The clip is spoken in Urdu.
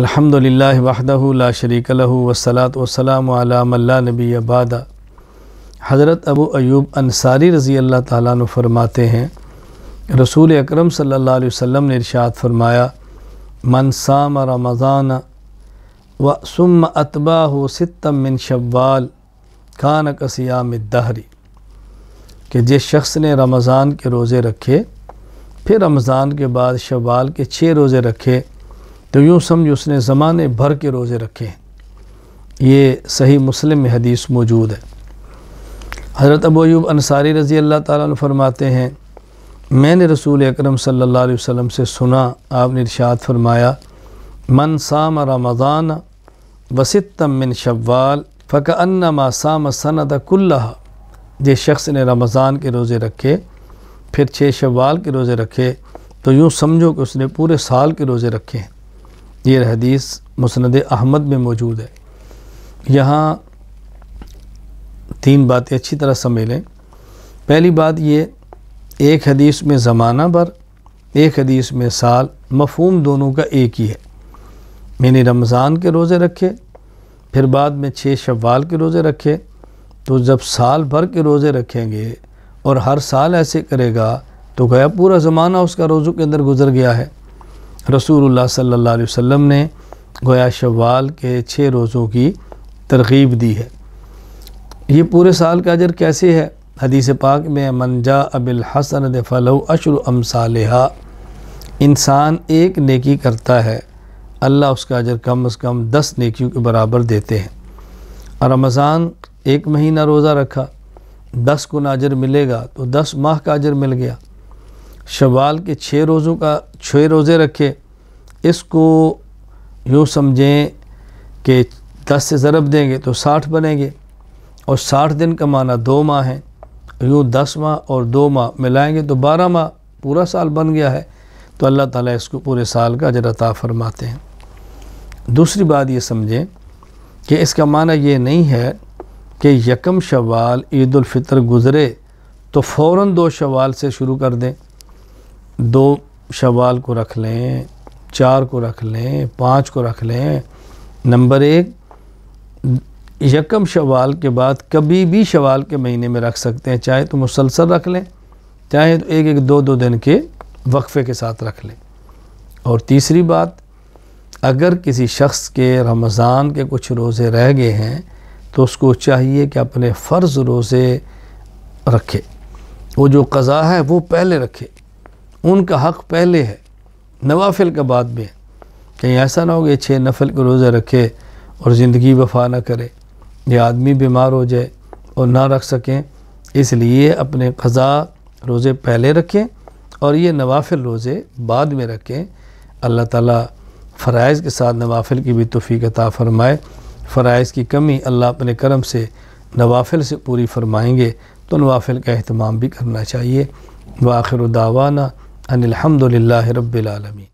الحمدللہ وحدہ لا شریک لہ والصلاۃ والسلام علی من لا نبی بعد۔ حضرت ابو ایوب انصاری رضی اللہ تعالیٰ عنہ فرماتے ہیں رسول اکرم صلی اللہ علیہ وسلم نے ارشاد فرمایا من صام رمضان و ثم اتبعہ ستا من شوال کان کصیام الدہر، کہ جس شخص نے رمضان کے روزے رکھے پھر رمضان کے بعد شوال کے 6 روزے رکھے تو یوں سمجھ اس نے زمانے بھر کے روزے رکھے ہیں۔ یہ صحیح مسلم میں حدیث موجود ہے۔ حضرت ابو ایوب انصاری رضی اللہ تعالیٰ عنہ فرماتے ہیں میں نے رسول اکرم صلی اللہ علیہ وسلم سے سنا، آپ نے ارشاد فرمایا من صام رمضان وستا من شوال فکأنما صام سنۃ کلھا، جس شخص نے رمضان کے روزے رکھے پھر 6 شوال کے روزے رکھے تو یوں سمجھو کہ اس نے پورے سال کے روزے رکھے ہیں۔ یہ حدیث مسند احمد میں موجود ہے۔ یہاں 3 باتیں اچھی طرح سمجھ لیں۔ پہلی بات یہ، ایک حدیث میں زمانہ بھر، ایک حدیث میں سال، مفہوم دونوں کا ایک ہی ہے۔ میں نے رمضان کے روزے رکھے پھر بعد میں 6 شوال کے روزے رکھے، تو جب سال بھر کے روزے رکھیں گے اور ہر سال ایسے کرے گا تو گویا پورا زمانہ اس کا روزوں کے اندر گزر گیا ہے۔ رسول اللہ صلی اللہ علیہ وسلم نے گویا شوال کے 6 روزوں کی ترغیب دی ہے۔ یہ پورے سال کا اجر کیسے ہے؟ حدیث پاک میں من جاء بالحسنۃ فلہ عشر امثالھا، انسان ایک نیکی کرتا ہے اللہ اس کا اجر کم از کم 10 نیکیوں کے برابر دیتے ہیں۔ اور رمضان 1 مہینہ روزہ رکھا 10 گنا اجر ملے گا تو 10 ماہ کا اجر مل گیا۔ شوال کے 6 روزے رکھے، اس کو یوں سمجھیں کہ 10 سے ضرب دیں گے تو 60 بنیں گے، اور 60 دن کا معنی 2 ماہ ہیں، یوں 10 ماہ اور 2 ماہ ملائیں گے تو 12 ماہ پورا سال بن گیا ہے۔ تو اللہ تعالیٰ اس کو پورے سال کا اجر عطا فرماتے ہیں۔ دوسری بات یہ سمجھیں کہ اس کا معنی یہ نہیں ہے کہ 1 شوال عید الفطر گزرے تو فوراً 2 شوال سے شروع کر دیں، 2 شوال کو رکھ لیں، 4 کو رکھ لیں، 5 کو رکھ لیں۔ نمبر 1، 1 شوال کے بعد کبھی بھی شوال کے مہینے میں رکھ سکتے ہیں، چاہے تو مسلسل رکھ لیں، چاہے تو 1-2 دن کے وقفے کے ساتھ رکھ لیں۔ اور تیسری بات، اگر کسی شخص کے رمضان کے کچھ روزے رہ گئے ہیں تو اس کو چاہیے کہ اپنے فرض روزے رکھے، وہ جو قضا ہے وہ پہلے رکھے، ان کا حق پہلے ہے، نوافل کا بعد میں ہے۔ کہیں ایسا نہ ہو کہ 6 نفل کے روزے رکھے اور زندگی وفا نہ کرے، یہ آدمی بیمار ہو جائے اور نہ رکھ سکیں، اس لیے اپنے قضا روزے پہلے رکھیں اور یہ نوافل روزے بعد میں رکھیں۔ اللہ تعالیٰ فرائض کے ساتھ نوافل کی بھی توفیق عطا فرمائے۔ فرائض کی کمی اللہ اپنے کرم سے نوافل سے پوری فرمائیں گے تو نوافل کا اہتمام بھی کرنا چاہیے۔ وآخر دعوانا ان الحمدللہ رب العالمین۔